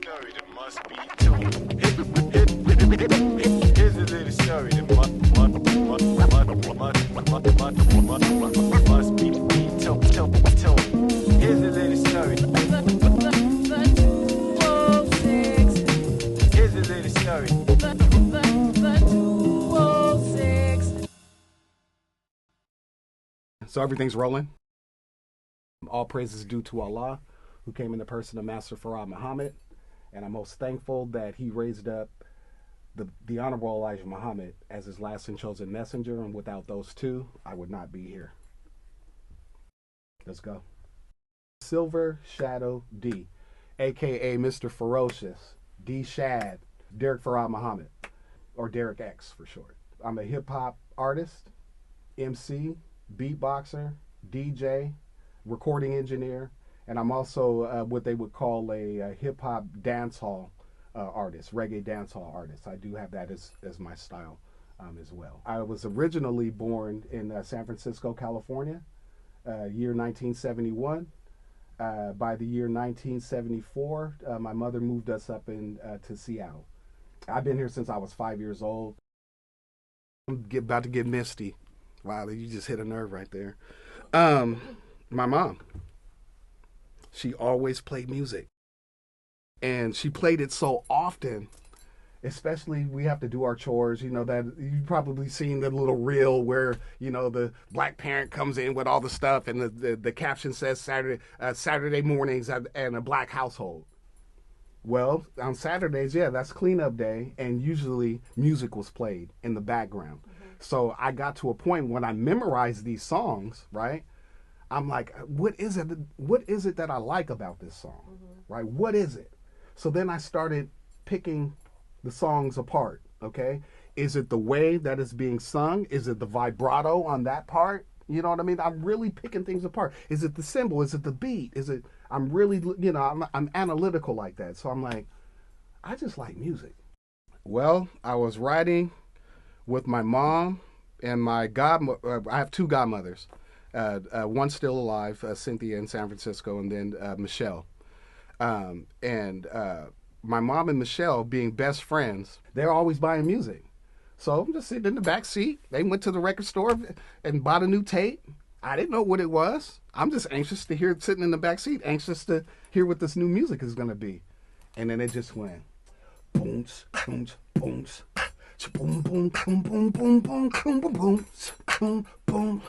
story that must be told. Here's a little story that must be told. Here's a little story. Here's a little story. So everything's rolling. All praises due to Allah, who came in the person of Master Farad Muhammad. And I'm most thankful that he raised up the Honorable Elijah Muhammad as his last and chosen messenger. And without those two, I would not be here. Let's go. Silver Shadow D, a.k.a. Mr. Ferocious, D. Shad, Derek Farad Muhammad, or Derek X for short. I'm a hip-hop artist, MC, beatboxer, DJ, recording engineer, and I'm also what they would call a hip-hop dancehall artist, reggae dancehall artist. I do have that as my style as well. I was originally born in San Francisco, California, year 1971. By the year 1974, my mother moved us up to Seattle. I've been here since I was 5 years old. I'm about to get misty. Wow, you just hit a nerve right there. My mom, she always played music. And she played it so often, especially we have to do our chores, you know, that you've probably seen the little reel where, you know, the black parent comes in with all the stuff and the caption says Saturday mornings and a black household. Well, on Saturdays, yeah, that's cleanup day, and usually music was played in the background. So I got to a point when I memorized these songs, right? I'm like, what is it that I like about this song, right? What is it? So then I started picking the songs apart, okay? Is it the way that it's being sung? Is it the vibrato on that part? You know what I mean? I'm really picking things apart. Is it the cymbal? Is it the beat? I'm really, you know, I'm analytical like that. So I'm like, I just like music. Well, I was writing with my mom and my I have two godmothers. One still alive, Cynthia in San Francisco, and then Michelle. My mom and Michelle, being best friends, they're always buying music. So I'm just sitting in the back seat. They went to the record store and bought a new tape. I didn't know what it was. I'm just anxious to hear it sitting in the back seat, anxious to hear what this new music is going to be. And then it just went boom, boom, boom, boom, boom, boom, boom, boom, boom, boom, boom, boom, boom,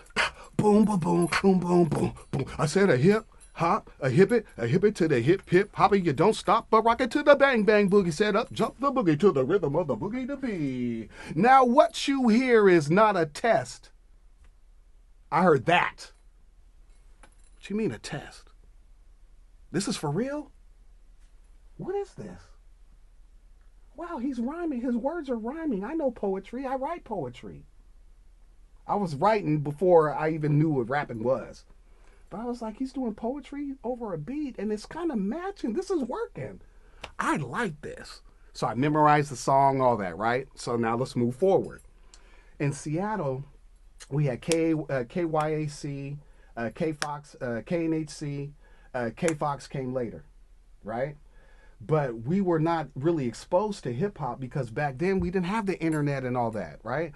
boom, boom, boom, boom, boom, boom. I said a hip hop, a hip it to the hip hopper. You don't stop, but rock it to the bang bang boogie. Set up, jump the boogie to the rhythm of the boogie to be. Now what you hear is not a test. I heard that. What you mean a test? This is for real? What is this? Wow, he's rhyming. His words are rhyming. I know poetry. I write poetry. I was writing before I even knew what rapping was. But I was like, he's doing poetry over a beat, and it's kind of matching. This is working. I like this. So I memorized the song, all that, right? So now let's move forward. In Seattle, we had KYAC, K-Fox, KNHC. K-Fox came later, right? But we were not really exposed to hip-hop because back then we didn't have the internet and all that, right?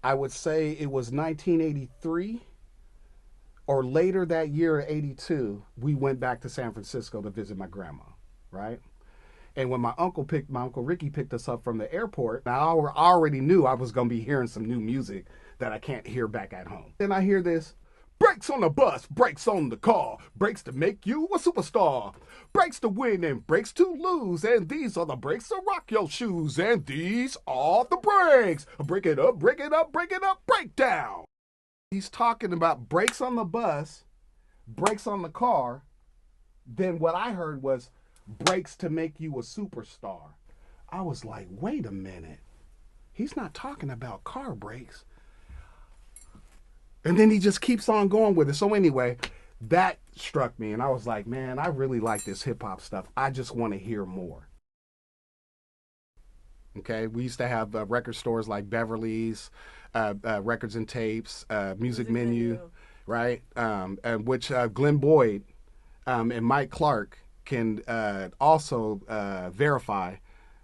I would say it was 1983 or later that year, 82, we went back to San Francisco to visit my grandma, right? And when my Uncle Ricky picked us up from the airport, I already knew I was going to be hearing some new music that I can't hear back at home. Then I hear this, brakes on the bus, brakes on the car, brakes to make you a superstar, brakes to win and brakes to lose, and these are the brakes to rock your shoes, and these are the brakes. Break it up, break it up, break it up, break down. He's talking about brakes on the bus, brakes on the car. Then what I heard was brakes to make you a superstar. I was like, wait a minute. He's not talking about car brakes. And then he just keeps on going with it. So anyway, that struck me. And I was like, man, I really like this hip hop stuff. I just want to hear more. Okay, we used to have record stores like Beverly's, Records and Tapes, Music Menu, right? Which Glenn Boyd and Mike Clark can also verify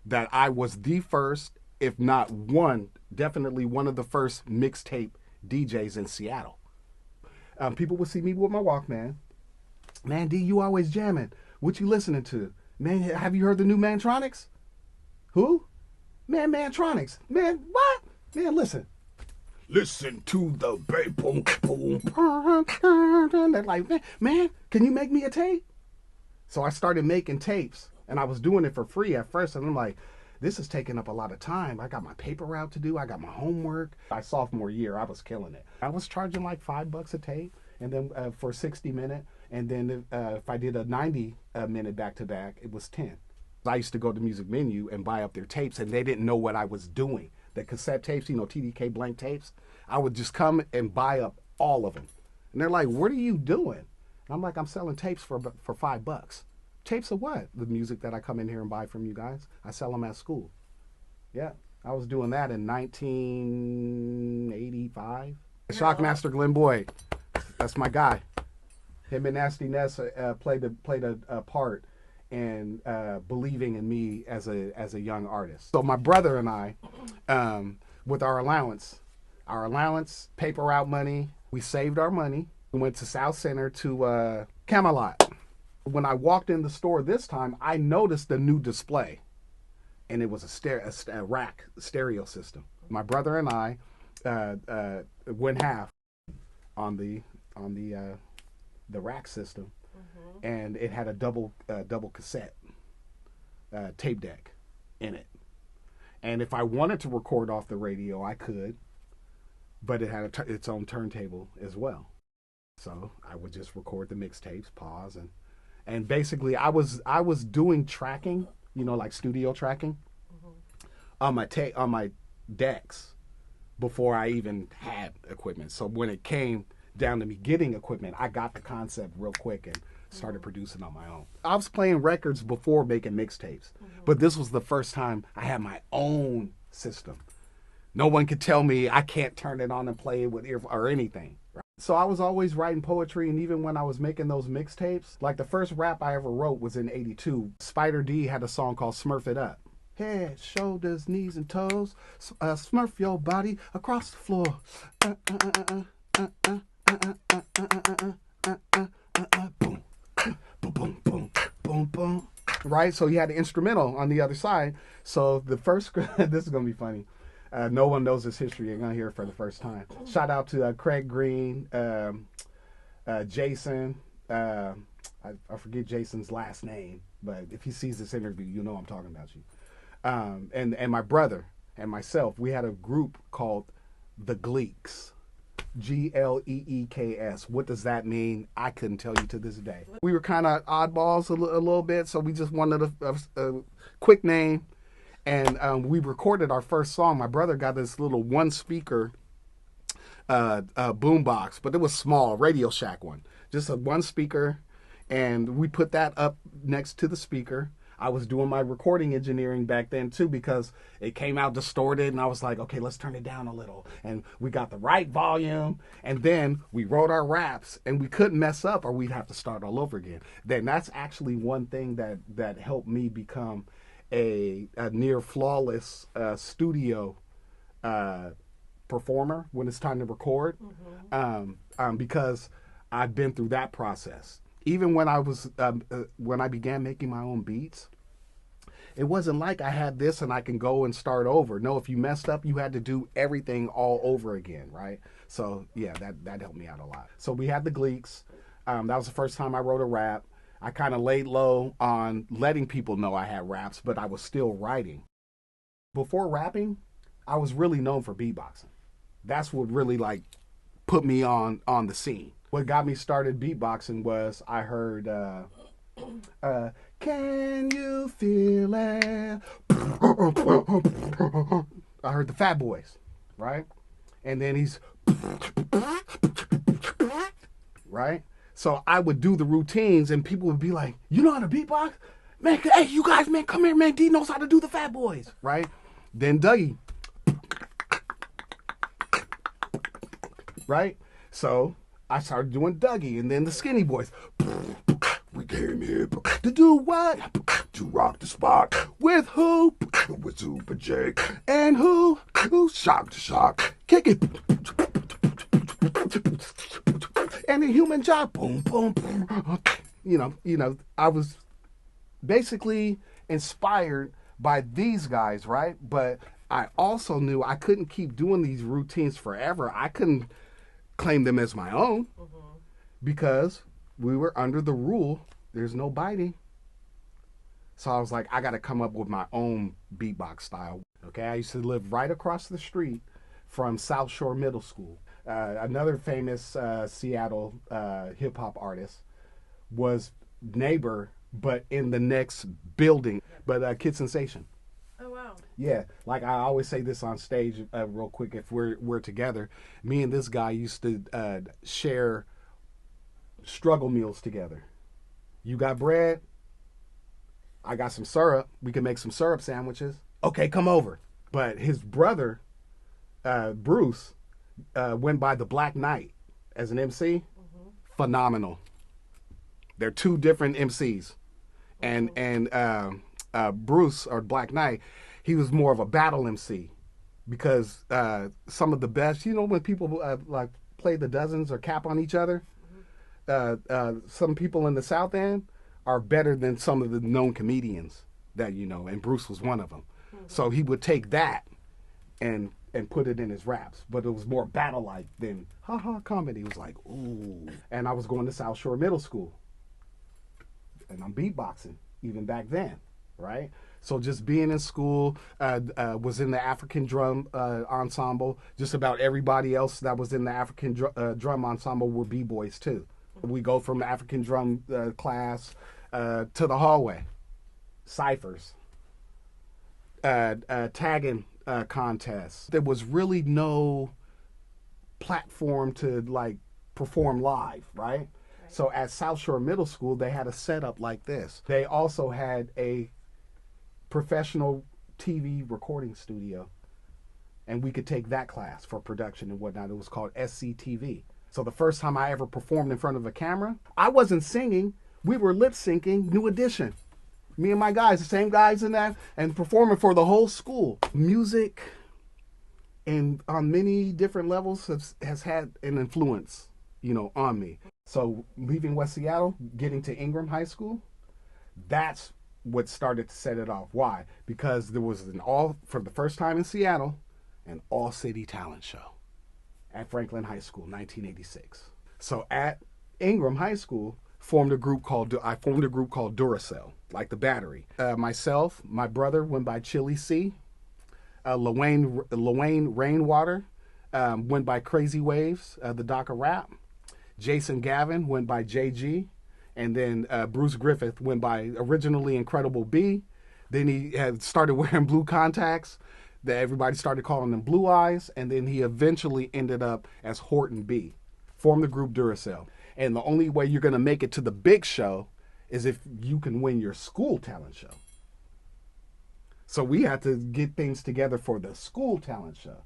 that I was the first, if not one, definitely one of the first mixtape DJs in Seattle. People would see me with my Walkman. Man, D, you always jamming. What you listening to? Man, have you heard the new Mantronics? Who? Man, Mantronics. Man, what? Man, listen. Listen to the bass, boom, boom. They're like, man, can you make me a tape? So I started making tapes, and I was doing it for free at first, and I'm like, this is taking up a lot of time. I got my paper route to do. I got my homework. My sophomore year, I was killing it. I was charging like $5 a tape, and then for 60 minute, and then if I did a 90 minute back to back, it was 10. I used to go to Music Menu and buy up their tapes, and they didn't know what I was doing. The cassette tapes, you know, TDK blank tapes. I would just come and buy up all of them, and they're like, "What are you doing?" And I'm like, "I'm selling tapes for $5." Tapes of what? The music that I come in here and buy from you guys. I sell them at school. Yeah, I was doing that in 1985. Shockmaster Glenn Boyd, that's my guy. Him and Nasty Ness played a part in believing in me as a young artist. So my brother and I, with our allowance, paper route money, we saved our money. We went to South Center to Camelot. When I walked in the store this time, I noticed the new display, and it was a rack stereo system. My brother and I went half on the rack system, and it had a double cassette tape deck in it. And if I wanted to record off the radio, I could, but it had its own turntable as well. So I would just record the mixtapes, pause, and basically I was doing tracking, you know, like studio tracking, on my decks before I even had equipment. So when it came down to me getting equipment, I got the concept real quick and started producing on my own. I was playing records before making mixtapes, but this was the first time I had my own system. No one could tell me I can't turn it on and play it with ear or anything. Right? So I was always writing poetry, and even when I was making those mixtapes, like the first rap I ever wrote was in '82. Spider D had a song called Smurf It Up. Head, shoulders, knees, and toes, smurf your body across the floor. Boom, boom, boom, boom, boom. Right? So you had the instrumental on the other side. So the first, this is going to be funny. No one knows this history. You're going to hear it for the first time. Shout out to Craig Green, Jason. I forget Jason's last name, but if he sees this interview, you know I'm talking about you. And my brother and myself, we had a group called the Gleeks. Gleeks. What does that mean? I couldn't tell you to this day. We were kind of oddballs a little bit, so we just wanted a quick name. And we recorded our first song. My brother got this little one speaker boom box, but it was small, Radio Shack one. Just a one speaker, and we put that up next to the speaker. I was doing my recording engineering back then too, because it came out distorted, and I was like, okay, let's turn it down a little. And we got the right volume, and then we wrote our raps, and we couldn't mess up or we'd have to start all over again. Then that's actually one thing that helped me become a near flawless studio performer when it's time to record, because I've been through that process. Even when I began making my own beats, it wasn't like I had this and I can go and start over. No, if you messed up, you had to do everything all over again, right? So yeah, that helped me out a lot. So we had the Gleeks. That was the first time I wrote a rap. I kind of laid low on letting people know I had raps, but I was still writing. Before rapping, I was really known for beatboxing. That's what really like put me on the scene. What got me started beatboxing was I heard, can you feel it? I heard the Fat Boys, right? And then he's, right? So I would do the routines, and people would be like, you know how to beatbox? Man, hey, you guys, man, come here, man. D knows how to do the Fat Boys, right? Then Dougie, right? So I started doing Dougie, and then the Skinny Boys, We came here to do what? To rock the spot. With who? With Super J. And who? Shock to shock. Kick it. And the human job. Boom, boom, boom. You know, I was basically inspired by these guys, right? But I also knew I couldn't keep doing these routines forever. I couldn't claim them as my own because we were under the rule, there's no biting. So I was like, I got to come up with my own beatbox style. Okay, I used to live right across the street from South Shore Middle School. Another famous Seattle hip hop artist was neighbor, but in the next building, but Kid Sensation. Oh wow. Yeah, like I always say this on stage real quick if we're together. Me and this guy used to share struggle meals together. You got bread? I got some syrup. We can make some syrup sandwiches. Okay, come over. But his brother, Bruce, went by the Black Knight as an MC. Phenomenal. They're two different MCs. And Bruce, or Black Knight, he was more of a battle MC because some of the best, you know, when people like play the dozens or cap on each other, some people in the South End are better than some of the known comedians that you know, and Bruce was one of them. So he would take that and put it in his raps, but it was more battle-like than ha-ha comedy. It was like, ooh. And I was going to South Shore Middle School, and I'm beatboxing even back then, right? So just being in school, was in the African drum ensemble. Just about everybody else that was in the African drum ensemble were b-boys too. We go from the African drum class to the hallway, ciphers, tagging contests. There was really no platform to like perform live, right? So at South Shore Middle School, they had a setup like this. They also had a professional TV recording studio, and we could take that class for production and whatnot. It was called SCTV. So the first time I ever performed in front of a camera, I wasn't singing. We were lip syncing New Edition. Me and my guys, the same guys in that, and performing for the whole school. Music, and on many different levels, has had an influence, you know, on me. So leaving West Seattle, getting to Ingram High School, that's what started to set it off. Why? Because there was for the first time in Seattle, an all-city talent show at Franklin High School, 1986. So at Ingram High School, I formed a group called Duracell, like the battery. Myself, my brother went by Chili C. Luane Rainwater went by Crazy Waves, the Doc of Rap. Jason Gavin went by JG. And then Bruce Griffith went by originally Incredible B. Then he had started wearing blue contacts that everybody started calling him Blue Eyes. And then he eventually ended up as Horton B. Formed the group Duracell. And the only way you're going to make it to the big show is if you can win your school talent show. So we had to get things together for the school talent show.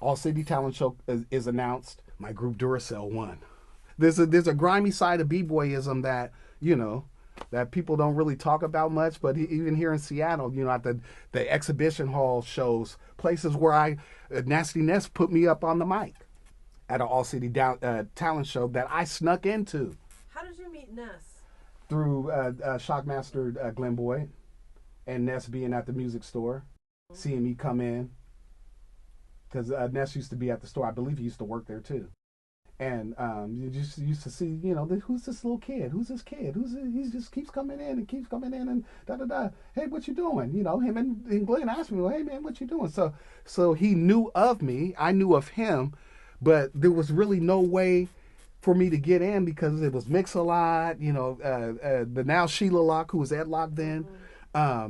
All City Talent Show is announced. My group Duracell won. There's a grimy side of b-boyism that, you know, that people don't really talk about much, but even here in Seattle, you know, at the exhibition hall shows, places where Nasty Ness put me up on the mic at an all-city talent show that I snuck into. How did you meet Ness? Through Shockmaster Glenn Boyd, and Ness being at the music store, seeing me come in, because Ness used to be at the store. I believe he used to work there too. And you just used to see, you know, who's this little kid? Who's this kid? He just keeps coming in and da-da-da. Hey, what you doing? You know, him and Glenn asked me, well, hey, man, what you doing? So he knew of me. I knew of him. But there was really no way for me to get in because it was Mix-a-Lot, you know, the now Sheila Locke, who was Ed Locke then.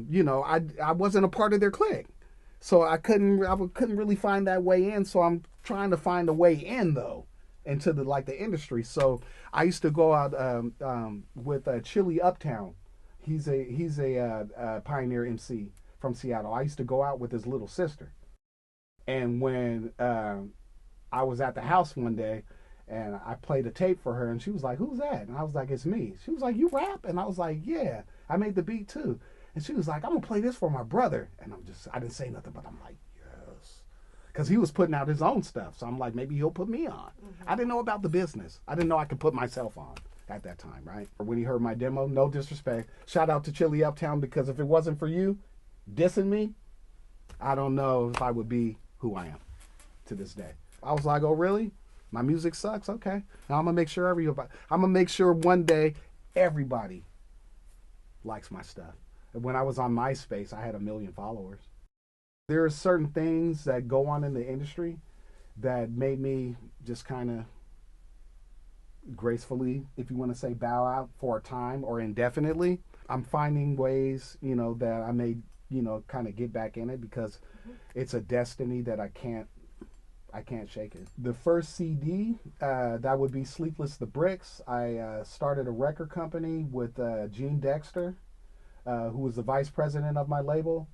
You know, I wasn't a part of their clique. So I couldn't really find that way in. So I'm trying to find a way in, though, into the industry. So I used to go out with Chili Uptown. He's a pioneer MC from Seattle. I used to go out with his little sister. And when I was at the house one day, And I played a tape for her, and she was like, "Who's that?" And I was like, "It's me." She was like, "You rap?" And I was like, "Yeah, I made the beat too." And she was like, "I'm gonna play this for my brother." And I didn't say nothing, but I'm like, yes, because he was putting out his own stuff. So I'm like, maybe he'll put me on. I didn't know about the business. I didn't know I could put myself on at that time, right? When he heard my demo, no disrespect, shout out to Chili Uptown, because if it wasn't for you dissing me, I don't know if I would be who I am to this day. I was like, oh really? My music sucks? Okay. Now I'm gonna make sure one day everybody likes my stuff. And when I was on MySpace, I had 1 million followers. There are certain things that go on in the industry that made me just kind of gracefully, if you want to say, bow out for a time or indefinitely. I'm finding ways, that I may, kind of get back in it, because it's a destiny that I can't shake it. The first CD, that would be Sleepless the Bricks. I started a record company with Gene Dexter, who was the vice president of my label.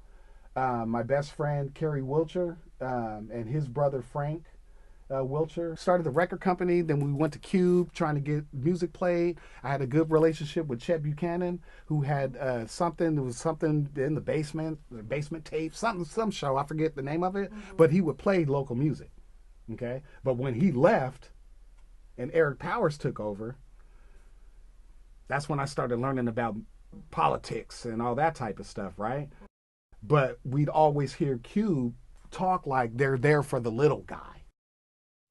My best friend, Kerry Wilcher, and his brother, Frank Wilcher. Started the record company, then we went to Cube, trying to get music played. I had a good relationship with Chet Buchanan, who had something in the basement tape, some show, I forget the name of it, but he would play local music. Okay, but when he left and Eric Powers took over, that's when I started learning about politics and all that type of stuff, right? But we'd always hear Cube talk like they're there for the little guy.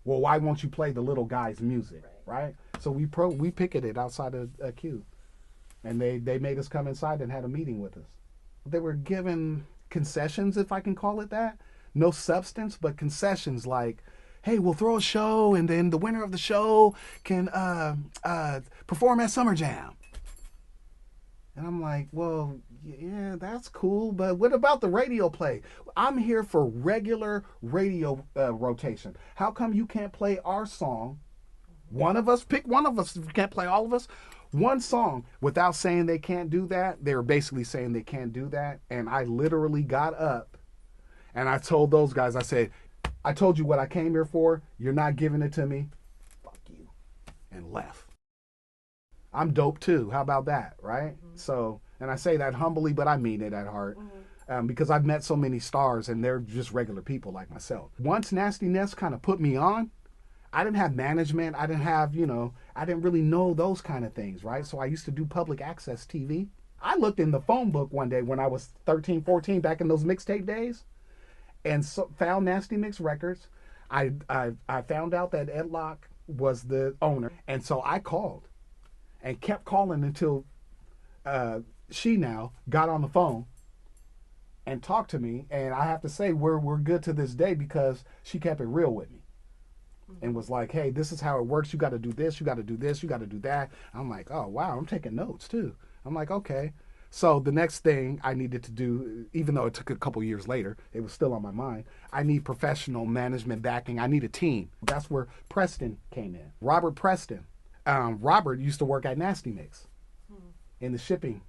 Well, why won't you play the little guy's music, right? So we picketed outside of Cube, and they made us come inside and had a meeting with us. They were given concessions, if I can call it that. No substance, but concessions like, hey, we'll throw a show, and then the winner of the show can perform at Summer Jam. And I'm like, well, yeah, that's cool, but what about the radio play? I'm here for regular radio rotation. How come you can't play our song? Pick one of us. If you can't play all of us, one song, without saying they can't do that. They were basically saying they can't do that. And I literally got up and I told those guys, I said, I told you what I came here for. You're not giving it to me. Fuck you. And left. I'm dope too. How about that, right? So, and I say that humbly, but I mean it at heart. Because I've met so many stars and they're just regular people like myself. Once Nasty Ness kind of put me on, I didn't have management. I didn't have, I didn't really know those kind of things, right? So I used to do public access TV. I looked in the phone book one day when I was 13, 14, back in those mixtape days, and found Nasty Mix Records. I found out that Ed Locke was the owner, and so I called and kept calling until she now got on the phone and talked to me. And I have to say we're good to this day, because she kept it real with me and was like, hey, this is how it works. You got to do this, you got to do this, you got to do that. I'm like, oh, wow, I'm taking notes too. I'm like, okay. So the next thing I needed to do, even though it took a couple years later, it was still on my mind. I need professional management backing. I need a team. That's where Preston came in. Robert Preston. Robert used to work at Nasty Mix in the shipping.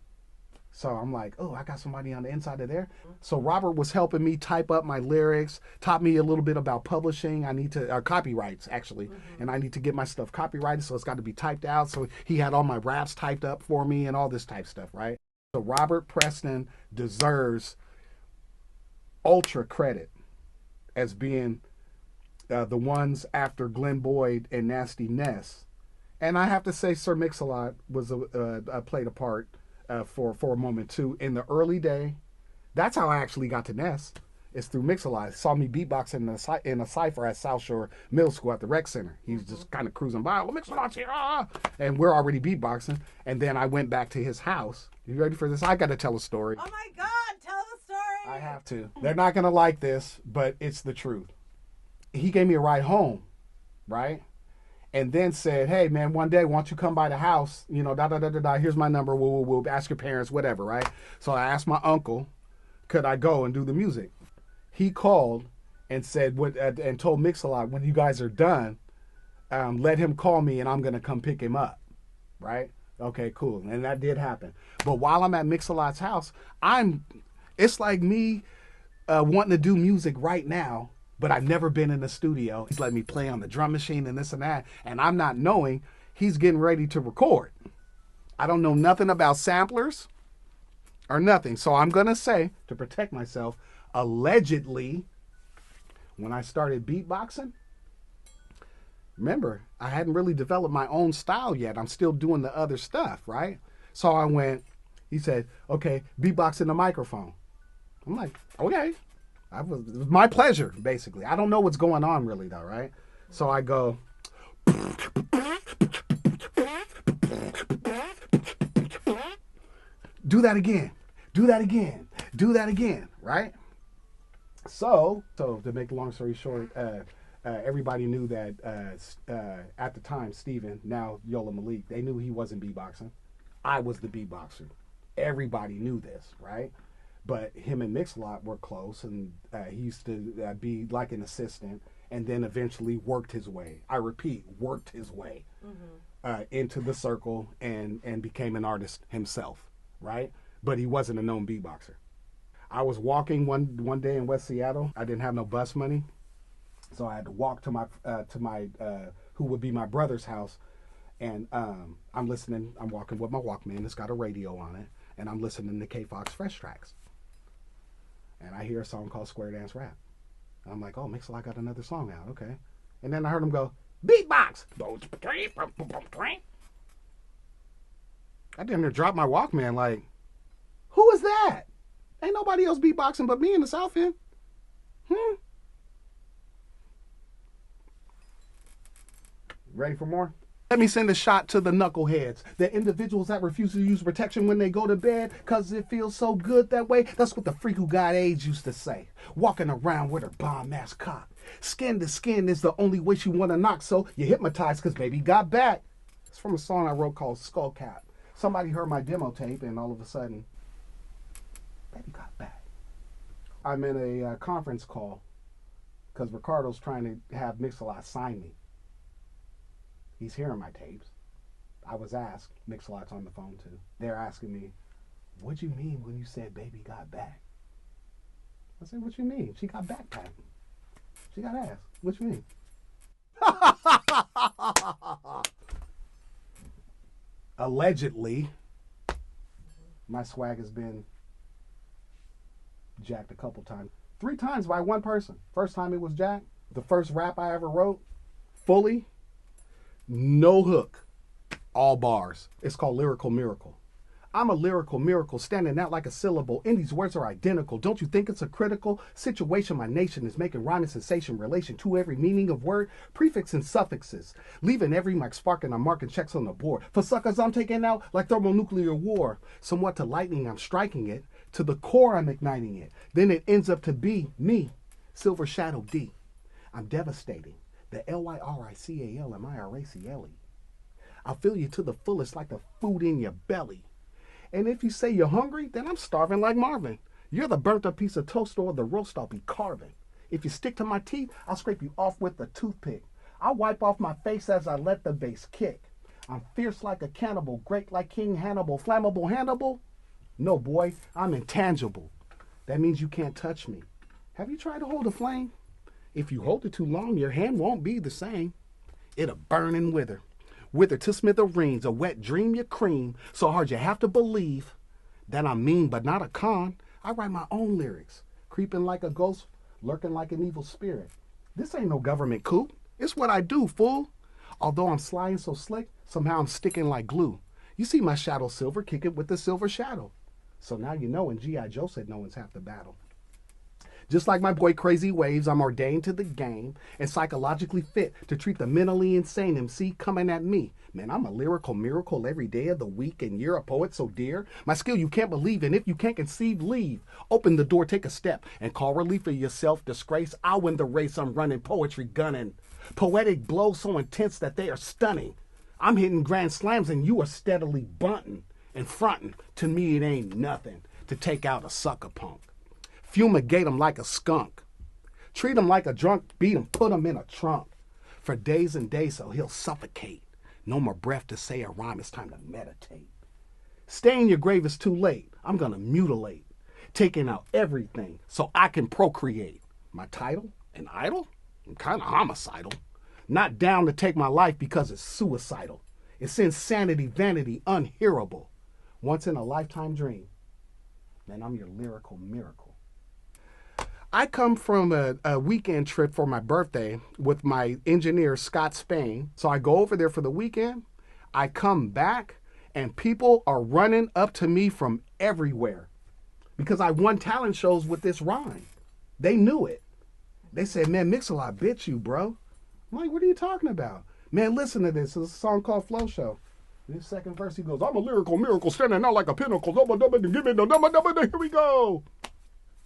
So I'm like, oh, I got somebody on the inside of there. So Robert was helping me type up my lyrics, taught me a little bit about publishing. I need to, copyrights actually, and I need to get my stuff copyrighted, so it's got to be typed out. So he had all my raps typed up for me and all this type stuff, right? So Robert Preston deserves ultra credit as being the ones after Glenn Boyd and Nasty Ness. And I have to say Sir Mix-a-Lot was played a part for a moment too. In the early day, that's how I actually got to Ness. It's through Mix-a-Lot. Saw me beatboxing in a cypher at South Shore Middle School at the rec center. He was just kind of cruising by. Oh, Mix-a-Lot's here, and we're already beatboxing. And then I went back to his house. You ready for this? I got to tell a story. Oh my God, tell the story. I have to. They're not gonna like this, but it's the truth. He gave me a ride home, right? And then said, hey, man, one day, why don't you come by the house? Here's my number. We'll ask your parents, whatever, right? So I asked my uncle, could I go and do the music? He called and said, and told Mix-a-Lot, when you guys are done, let him call me and I'm going to come pick him up, right? Okay, cool. And that did happen. But while I'm at Mix-a-Lot's house, it's like me wanting to do music right now, but I've never been in the studio. He's letting me play on the drum machine and this and that, and I'm not knowing he's getting ready to record. I don't know nothing about samplers or nothing. So I'm going to say, to protect myself, allegedly, when I started beatboxing, remember, I hadn't really developed my own style yet. I'm still doing the other stuff, right? So I went, he said, okay, beatbox in the microphone. I'm like, okay. It was my pleasure, basically. I don't know what's going on really, though, right? So I go, do that again, do that again, do that again, right? So to make the long story short, everybody knew that at the time, Steven, now Yola Malik, they knew he wasn't beatboxing. I was the beatboxer. Everybody knew this, right? But him and Mix-a-Lot were close, and he used to be like an assistant, and then eventually worked his way. I repeat, worked his way into the circle and became an artist himself, right? But he wasn't a known beatboxer. I was walking one day in West Seattle. I didn't have no bus money, so I had to walk to my who would be my brother's house, and I'm listening. I'm walking with my Walkman. It's got a radio on it, and I'm listening to K Fox Fresh Tracks. And I hear a song called Square Dance Rap. I'm like, oh, Mix-a-Lot got another song out, okay. And then I heard him go, beatbox! I didn't drop my Walkman like, who is that? Ain't nobody else beatboxing but me in the South End. Ready for more? Let me send a shot to the knuckleheads, the individuals that refuse to use protection when they go to bed because it feels so good that way. That's what the freak who got AIDS used to say. Walking around with her bomb-ass cock. Skin to skin is the only way she want to knock, so you hypnotized because baby got back. It's from a song I wrote called Skullcap. Somebody heard my demo tape and all of a sudden, baby got back. I'm in a conference call because Ricardo's trying to have Mix-a-Lot sign me. He's hearing my tapes. I was asked, Mix-a-Lot's on the phone too. They're asking me, what'd you mean when you said baby got back? I said, what you mean? She got backpack. She got ass. What you mean? Allegedly, my swag has been jacked a couple times. 3 times by one person. First time it was jacked. The first rap I ever wrote, fully, no hook, all bars. It's called Lyrical Miracle. I'm a lyrical miracle standing out like a syllable. And these words are identical. Don't you think it's a critical situation? My nation is making rhyme and sensation relation to every meaning of word, prefix and suffixes, leaving every mic sparking. I'm marking checks on the board. For suckers, I'm taking out like thermonuclear war. Somewhat to lightning, I'm striking it. To the core, I'm igniting it. Then it ends up to be me, Silver Shadow D. I'm devastating. The Lyricalmiracle. I'll fill you to the fullest like the food in your belly. And if you say you're hungry, then I'm starving like Marvin. You're the burnt up piece of toast or the roast I'll be carving. If you stick to my teeth, I'll scrape you off with a toothpick. I'll wipe off my face as I let the bass kick. I'm fierce like a cannibal, great like King Hannibal, flammable Hannibal? No, boy, I'm intangible. That means you can't touch me. Have you tried to hold a flame? If you hold it too long, your hand won't be the same. It'll burn and wither. Wither to smithereens, a wet dream you cream. So hard you have to believe that I'm mean but not a con. I write my own lyrics, creeping like a ghost, lurking like an evil spirit. This ain't no government coup. It's what I do, fool. Although I'm sly and so slick, somehow I'm sticking like glue. You see my shadow silver, kick it with the silver shadow. So now you know when G.I. Joe said no one's half the battle. Just like my boy Crazy Waves, I'm ordained to the game and psychologically fit to treat the mentally insane MC coming at me. Man, I'm a lyrical miracle every day of the week, and you're a poet so dear. My skill you can't believe, and if you can't conceive, leave. Open the door, take a step, and call relief for your self-disgrace. I'll win the race, I'm running, poetry gunning. Poetic blows so intense that they are stunning. I'm hitting grand slams, and you are steadily bunting and fronting. To me, it ain't nothing to take out a sucker punk. Fumigate him like a skunk. Treat him like a drunk, beat him, put him in a trunk. For days and days so he'll suffocate. No more breath to say a rhyme, it's time to meditate. Stay in your grave is too late. I'm gonna mutilate. Taking out everything so I can procreate. My title? An idol? I'm kind of homicidal. Not down to take my life because it's suicidal. It's insanity, vanity, unhearable. Once in a lifetime dream. Man, I'm your lyrical miracle. I come from a weekend trip for my birthday with my engineer, Scott Spain. So I go over there for the weekend. I come back, and people are running up to me from everywhere because I won talent shows with this rhyme. They knew it. They said, man, Mix-a-Lot bit you, bro. I'm like, what are you talking about? Man, listen to this. It's a song called Flow Show. This second verse, he goes, I'm a lyrical miracle standing out like a pinnacle. Give me the here we go.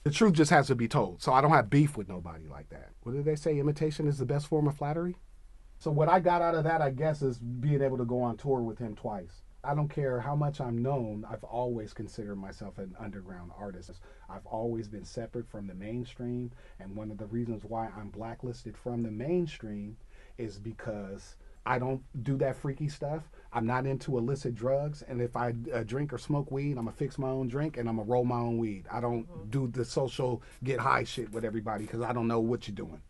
The truth just has to be told. So I don't have beef with nobody like that. What did they say? Imitation is the best form of flattery? So what I got out of that, I guess, is being able to go on tour with him twice. I don't care how much I'm known. I've always considered myself an underground artist. I've always been separate from the mainstream. And one of the reasons why I'm blacklisted from the mainstream is because I don't do that freaky stuff. I'm not into illicit drugs. And if I drink or smoke weed, I'm going to fix my own drink and I'm going to roll my own weed. I don't do the social get high shit with everybody because I don't know what you're doing.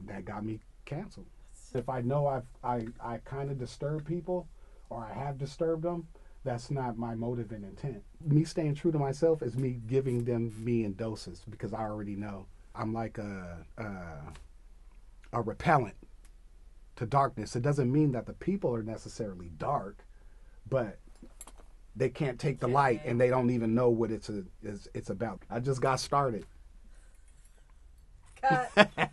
That got me canceled. If I know I kind of disturb people or I have disturbed them, that's not my motive and intent. Me staying true to myself is me giving them me in doses because I already know. I'm like a repellent to darkness. It doesn't mean that the people are necessarily dark, but they can't take the light and they don't even know what it's about. I just got started. Cut.